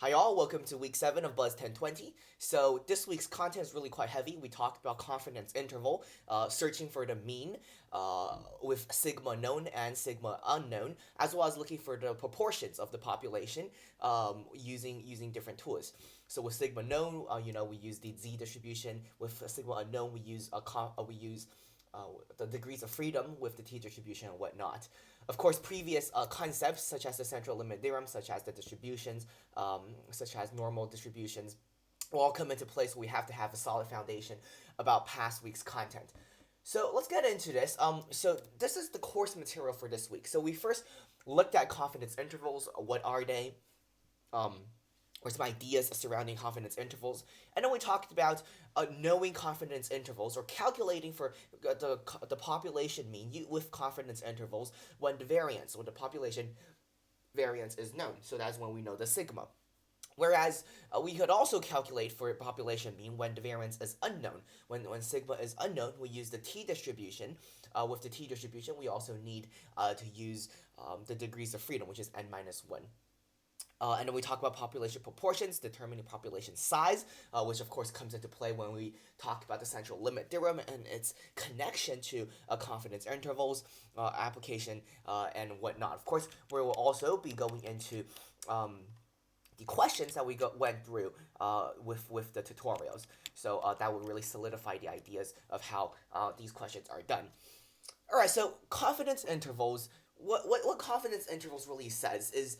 Hi all, welcome to week 7 of BUSS1020. So this week's content is really quite heavy. We talked about confidence interval, searching for the mean with sigma known and sigma unknown, as well as looking for the proportions of the population using different tools. So with sigma known, we use the z distribution. With sigma unknown, we use the degrees of freedom with the t distribution and whatnot. Of course, previous concepts such as the central limit theorem, such as the distributions, such as normal distributions, will all come into place. We have to have a solid foundation about past week's content. So let's get into this. So this is the course material for this week. So we first looked at confidence intervals. What are they? Um, or some ideas surrounding confidence intervals. And then we talked about knowing confidence intervals or calculating for the population mean with confidence intervals when the population variance is known. So that's when we know the sigma. Whereas we could also calculate for population mean when the variance is unknown. When sigma is unknown, we use the t distribution. With the t distribution, we also need to use the degrees of freedom, which is n minus 1. And then we talk about population proportions, determining population size, which of course comes into play when we talk about the central limit theorem and its connection to confidence intervals, application, and whatnot. Of course, we will also be going into the questions that we went through with the tutorials. So that will really solidify the ideas of how these questions are done. All right, so confidence intervals. What confidence intervals really says is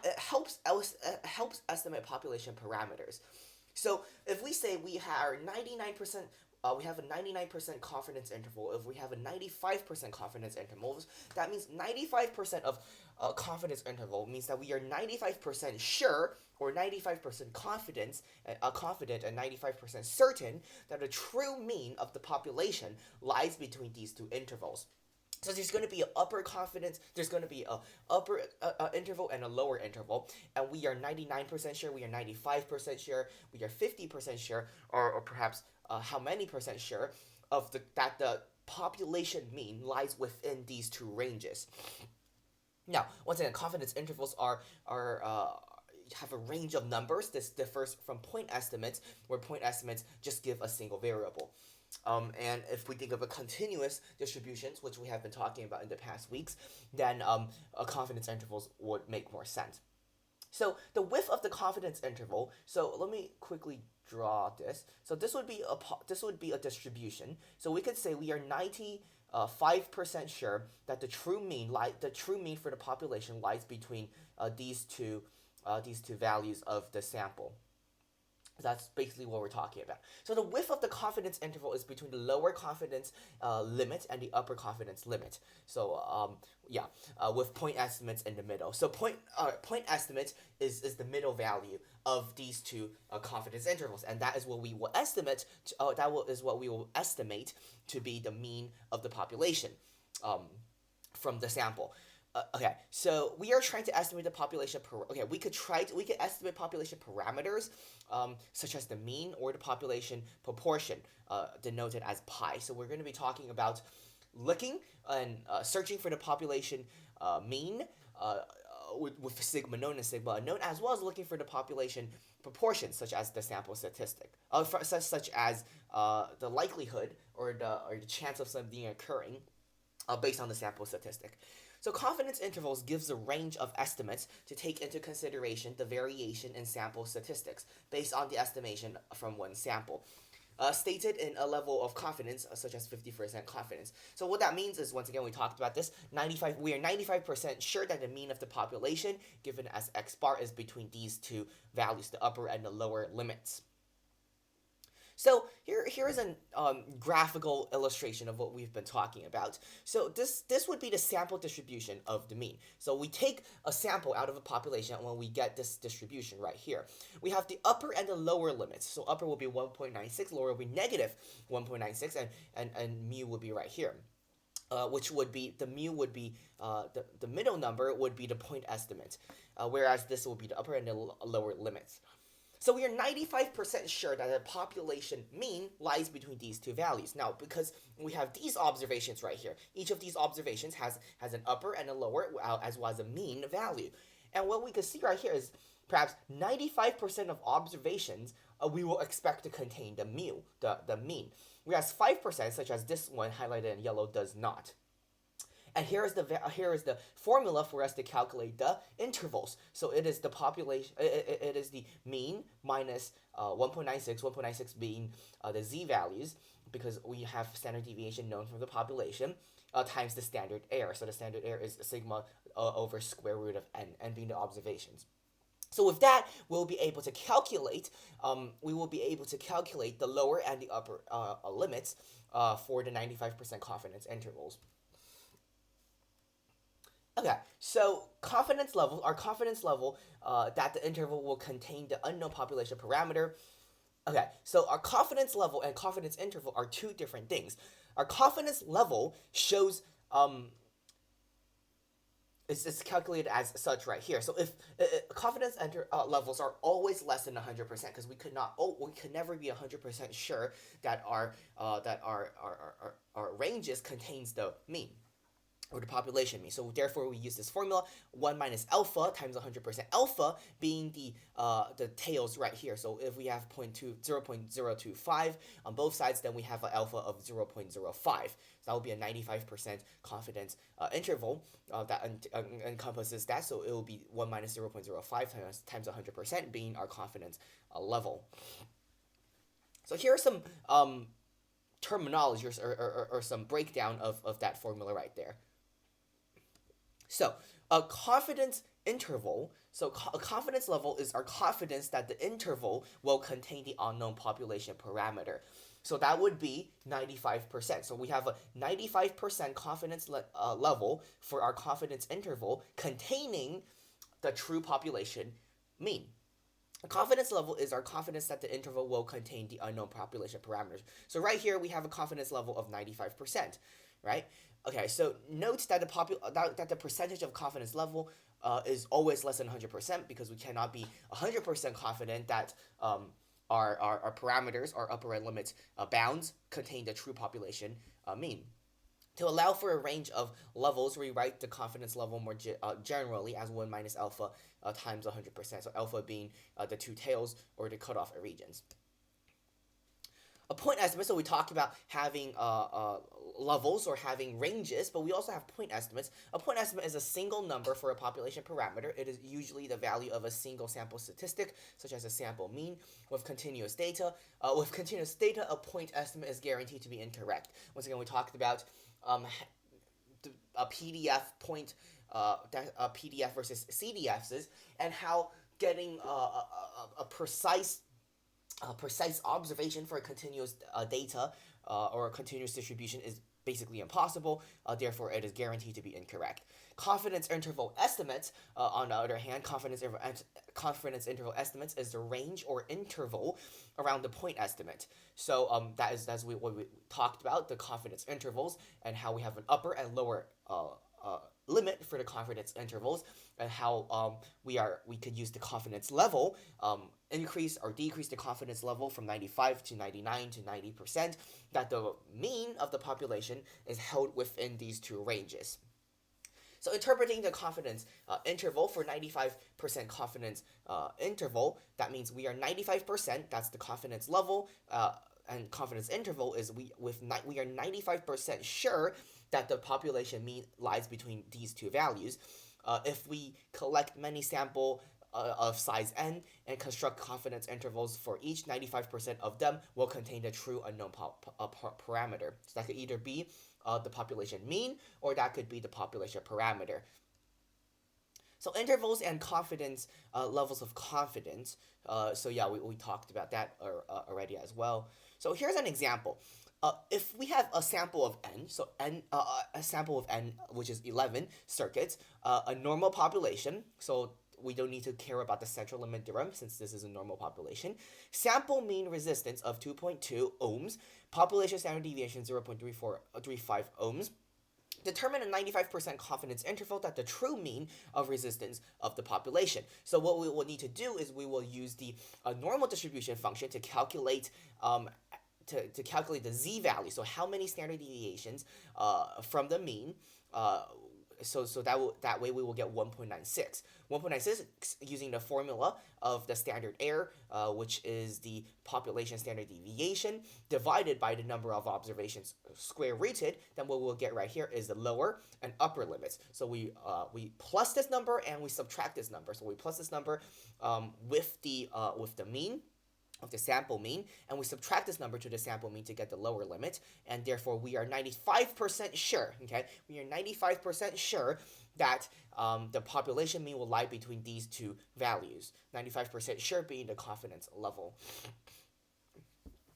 it helps estimate population parameters. So if we say we have a 99% confidence interval. If we have a 95% confidence interval, that means 95% of confidence interval means that we are 95% sure or 95% confident and 95% certain that the true mean of the population lies between these two intervals. So there's going to be an upper confidence, there's going to be a upper interval and a lower interval, and we are 99% sure, we are 95% sure, we are 50% sure, or perhaps how many percent sure that the population mean lies within these two ranges. Now, once again, confidence intervals are have a range of numbers. This differs from point estimates, where point estimates just give a single variable. And if we think of a continuous distributions, which we have been talking about in the past weeks, then confidence intervals would make more sense. So the width of the confidence interval. So let me quickly draw this. So this would be a distribution. So we could say we are 95% sure that the true mean for the population lies between these two values of the sample. That's basically what we're talking about. So the width of the confidence interval is between the lower confidence limit and the upper confidence limit. So with point estimates in the middle. So point estimate is the middle value of these two confidence intervals, and that is what we will estimate. Is what we will estimate to be the mean of the population from the sample. Okay, so we are trying to estimate the population okay, we could estimate population parameters, such as the mean or the population proportion, denoted as pi. So we're going to be talking about looking and searching for the population mean with sigma known and sigma unknown, as well as looking for the population proportion, such as the sample statistic, such as the likelihood or the chance of something occurring based on the sample statistic. So confidence intervals gives a range of estimates to take into consideration the variation in sample statistics based on the estimation from one sample. Stated in a level of confidence such as 50% confidence. So what that means is, once again, we talked about this. We are 95% sure that the mean of the population, given as x bar, is between these two values, the upper and the lower limits. So here is a graphical illustration of what we've been talking about. So this would be the sample distribution of the mean. So we take a sample out of a population when we get this distribution right here. We have the upper and the lower limits. So upper will be 1.96, lower will be negative 1.96, and mu would be right here. Which would be the mu would be the middle number would be the point estimate, whereas this will be the upper and the lower limits. So we are 95% sure that the population mean lies between these two values. Now, because we have these observations right here, each of these observations has an upper and a lower, as well as a mean value. And what we can see right here is perhaps 95% of observations we will expect to contain the the mean, whereas 5%, such as this one highlighted in yellow, does not. And here is the formula for us to calculate the intervals. So it is the population. It is the mean minus 1.96, 1.96 being the z-values, because we have standard deviation known from the population, times the standard error. So the standard error is sigma over square root of n being the observations. So with that, we'll be able to calculate. We will be able to calculate the lower and the upper limits for the 95% confidence intervals. Okay, so confidence level, our confidence level that the interval will contain the unknown population parameter. Okay, so our confidence level and confidence interval are two different things. Our confidence level shows it's calculated as such right here. So if confidence levels are always less than 100%, because we could never be 100% sure that our ranges contains the mean, or the population mean. So therefore we use this formula, 1 minus alpha times 100%, alpha being the tails right here. So if we have 0.025 on both sides, then we have an alpha of 0.05. So that will be a 95% confidence interval that encompasses that. So it will be 1 minus 0.05 times 100% being our confidence level. So here are some terminology or some breakdown of that formula right there. So a confidence interval, so a confidence level is our confidence that the interval will contain the unknown population parameter. So that would be 95%. So we have a 95% confidence level for our confidence interval containing the true population mean. A confidence level is our confidence that the interval will contain the unknown population parameters. So right here we have a confidence level of 95%, right? Okay, so note that the percentage of confidence level is always less than 100%, because we cannot be 100% confident that our parameters, our upper and limit bounds, contain the true population mean. To allow for a range of levels, we write the confidence level more generally as 1 minus alpha times 100%. So alpha being the two tails, or the cutoff regions. A point estimate, so we talked about having levels or having ranges, but we also have point estimates. A point estimate is a single number for a population parameter. It is usually the value of a single sample statistic, such as a sample mean, with continuous data. With continuous data, a point estimate is guaranteed to be incorrect. Once again, we talked about a PDF point, a PDF versus CDFs, and how getting a precise observation for a continuous data or a continuous distribution is basically impossible. Therefore, it is guaranteed to be incorrect. Confidence interval estimates, on the other hand, confidence interval estimates is the range or interval around the point estimate. So that's what we talked about, the confidence intervals, and how we have an upper and lower limit for the confidence intervals, and how we could use the confidence level, increase or decrease the confidence level from 95 to 99 to 90%, that the mean of the population is held within these two ranges. So interpreting the confidence interval for 95% confidence interval, that means we are 95%, that's the confidence level, and confidence interval is we are 95% sure that the population mean lies between these two values. If we collect many sample of size n and construct confidence intervals for each, 95% of them will contain the true unknown parameter. So that could either be the population mean, or that could be the population parameter. So intervals and confidence, levels of confidence. So yeah, we talked about that already as well. So here's an example. If we have a sample of n, so a sample of n, which is 11 circuits, a normal population, so we don't need to care about the central limit theorem since this is a normal population. Sample mean resistance of 2.2 ohms, population standard deviation 0.35 ohms. Determine a 95% confidence interval that the true mean of resistance of the population. So what we will need to do is we will use the normal distribution function to calculate to calculate the z value. So how many standard deviations from the mean that way we will get 1.96. 1.96 using the formula of the standard error, which is the population standard deviation divided by the number of observations square rooted. Then what we'll get right here is the lower and upper limits. So we plus this number and we subtract this number. So we plus this number with the mean of the sample mean, and we subtract this number to the sample mean to get the lower limit, and therefore we are 95% sure, okay? We are 95% sure that the population mean will lie between these two values. 95% sure being the confidence level.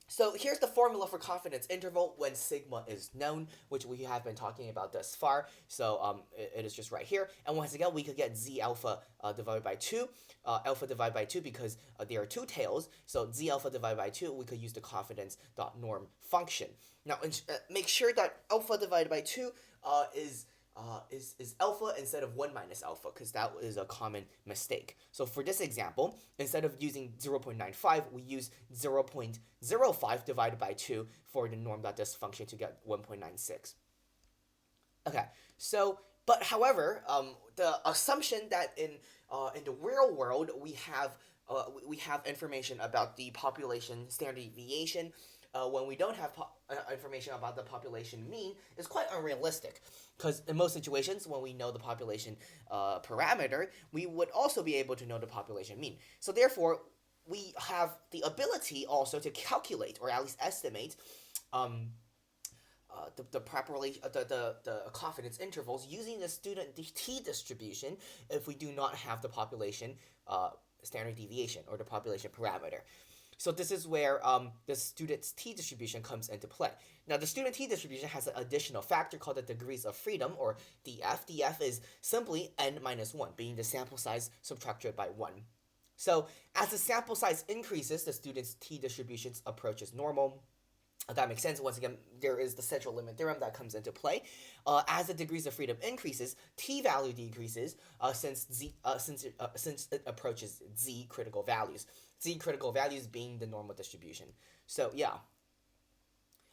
So here's the formula for confidence interval when sigma is known, which we have been talking about thus far. So it is just right here. And once again, we could get z alpha divided by 2, alpha divided by 2 because there are two tails. So z alpha divided by 2, we could use the confidence dot norm function. Now make sure that alpha divided by 2 is alpha instead of 1 minus alpha, because that is a common mistake. So for this example, instead of using 0.95, we use 0.05 divided by 2 for the norm.this function to get 1.96. Okay, so, but however, the assumption that in the real world we have information about the population standard deviation when we don't have information about the population mean is quite unrealistic, because in most situations when we know the population parameter, we would also be able to know the population mean. So therefore, we have the ability also to calculate or at least estimate the confidence intervals using the student t distribution if we do not have the population standard deviation or the population parameter. So this is where the student's t-distribution comes into play. Now, the student t-distribution has an additional factor called the degrees of freedom, or df. df is simply n minus 1, being the sample size subtracted by 1. So as the sample size increases, the student's t-distribution approaches normal. That makes sense. Once again, there is the central limit theorem that comes into play. As the degrees of freedom increases, t-value decreases since it approaches z critical values. Z critical values being the normal distribution. So yeah.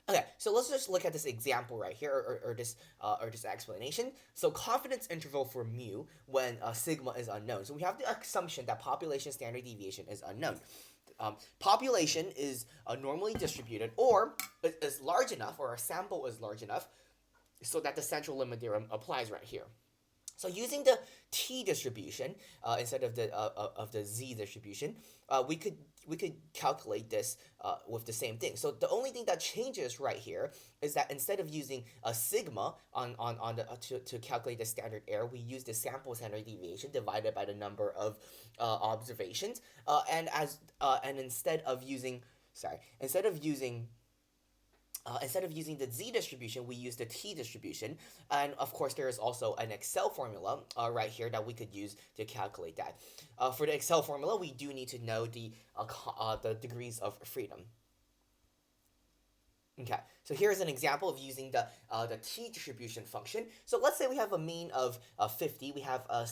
Okay, so let's just look at this example right here, or this explanation. So confidence interval for mu when sigma is unknown. So we have the assumption that population standard deviation is unknown. Population is normally distributed, or is large enough, or a sample is large enough, so that the central limit theorem applies right here. So using the t distribution instead of the z distribution, we could calculate this with the same thing. So the only thing that changes right here is that instead of using a sigma to calculate the standard error, we use the sample standard deviation divided by the number of observations, and instead of using the z distribution, we use the t distribution. And of course, there is also an Excel formula right here that we could use to calculate that. For the Excel formula, we do need to know the degrees of freedom. Okay, so here's an example of using the t distribution function. So let's say we have a mean of 50, we have a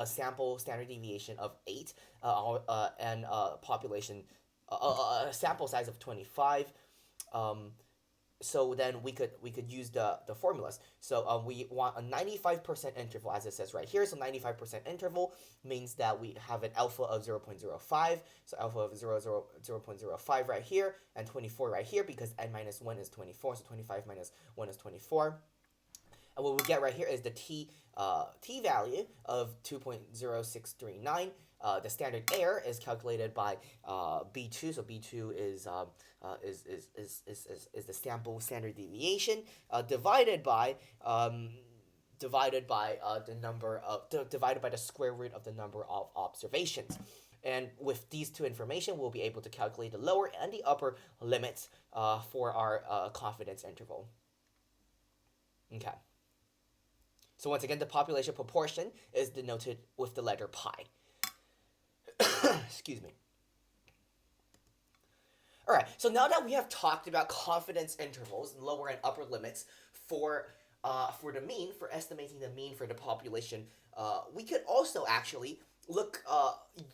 sample standard deviation of 8, and population a sample size of 25. So then we could use the formulas. So we want a 95% interval, as it says right here. So 95% interval means that we have an alpha of 0.05. So alpha of 0.05 right here, and 24 right here, because n minus 1 is 24. So 25 minus 1 is 24. And what we get right here is the t value of 2.0639. The standard error is calculated by B2. So B2 is the sample standard deviation divided by the square root of the number of observations. And with these two information, we'll be able to calculate the lower and the upper limits for our confidence interval. Okay. So once again, the population proportion is denoted with the letter pi. Excuse me. All right, so now that we have talked about confidence intervals, lower and upper limits for the mean, for estimating the mean for the population, we could also actually look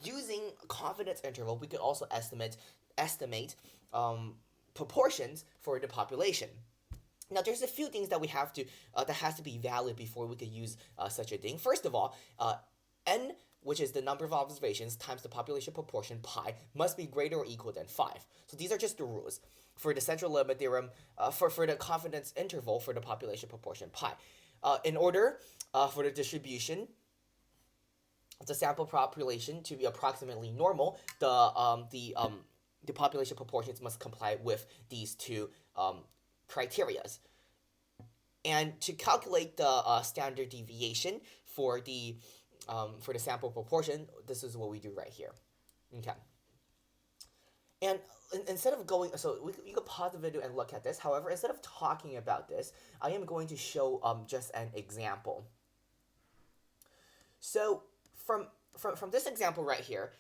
using confidence interval. We could also estimate proportions for the population. Now, there's a few things that we have to that has to be valid before we could use such a thing. First of all, n, which is the number of observations times the population proportion pi, must be greater or equal than 5. So these are just the rules for the central limit theorem for the confidence interval for the population proportion pi. In order for the distribution of the sample population to be approximately normal, the population proportions must comply with these two criterias. And to calculate the standard deviation for the sample proportion, this is what we do right here. Okay. And instead of going, so you could pause the video and look at this. However, instead of talking about this, I am going to show just an example. So from this example right here,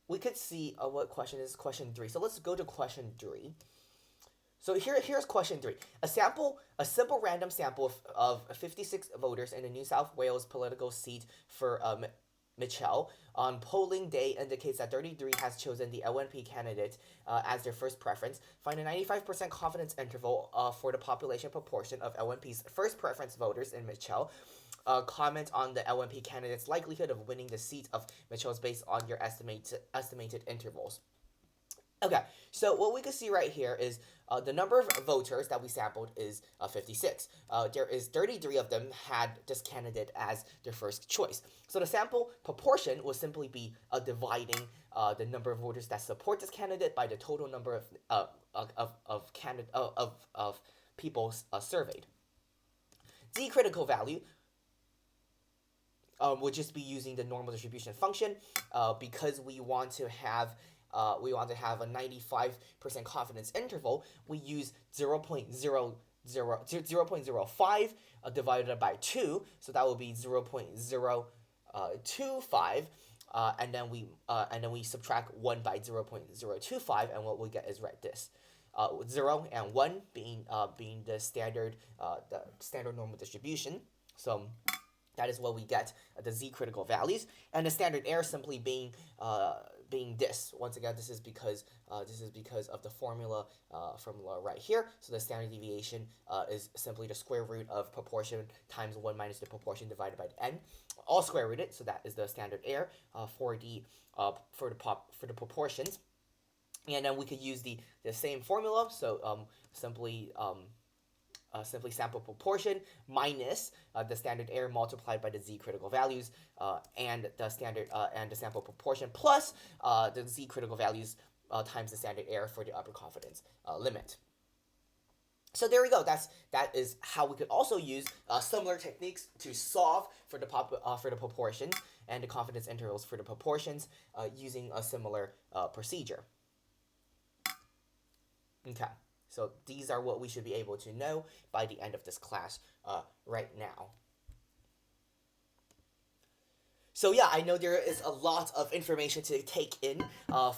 we could see what question is question 3. So let's go to question 3. So here's question 3. A simple random sample of 56 voters in the New South Wales political seat for Mitchell on polling day indicates that 33 has chosen the LNP candidate as their first preference. Find a 95% confidence interval for the population proportion of LNP's first preference voters in Mitchell. Comment on the LNP candidate's likelihood of winning the seat of Mitchell's based on your estimated intervals. Okay, so what we can see right here is the number of voters that we sampled is 56. There is 33 of them had this candidate as their first choice. So the sample proportion will simply be dividing the number of voters that support this candidate by the total number of people surveyed. Z critical value would just be using the normal distribution function because we want to have a 95% confidence interval. We use 0.05 divided by 2, so that will be 0.025, and then we subtract 1 by 0.025, and what we get is right this. 0 and 1 being the standard normal distribution. So that is what we get, the z critical values, and the standard error simply being this. Once again, this is because of the formula right here. So the standard deviation is simply the square root of proportion times 1 minus the proportion divided by n, all square rooted. So that is the standard error for the proportions. And then we could use the same formula. So simply sample proportion minus the standard error multiplied by the z critical values and the sample proportion plus the z critical values times the standard error for the upper confidence limit. So there we go. That is how we could also use similar techniques to solve for the proportions and the confidence intervals for the proportions using a similar procedure. Okay. So these are what we should be able to know by the end of this class right now. So yeah, I know there is a lot of information to take in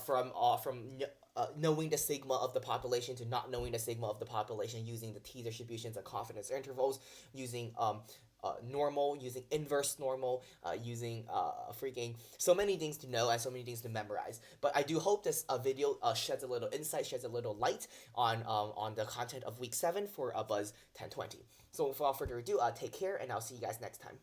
from knowing the sigma of the population to not knowing the sigma of the population, using the t-distributions and confidence intervals, using normal, using inverse normal, using freaking so many things to know and so many things to memorize. But I do hope this video sheds a little insight, sheds a little light on the content of week 7 for BUSS1020. So without further ado, take care, and I'll see you guys next time.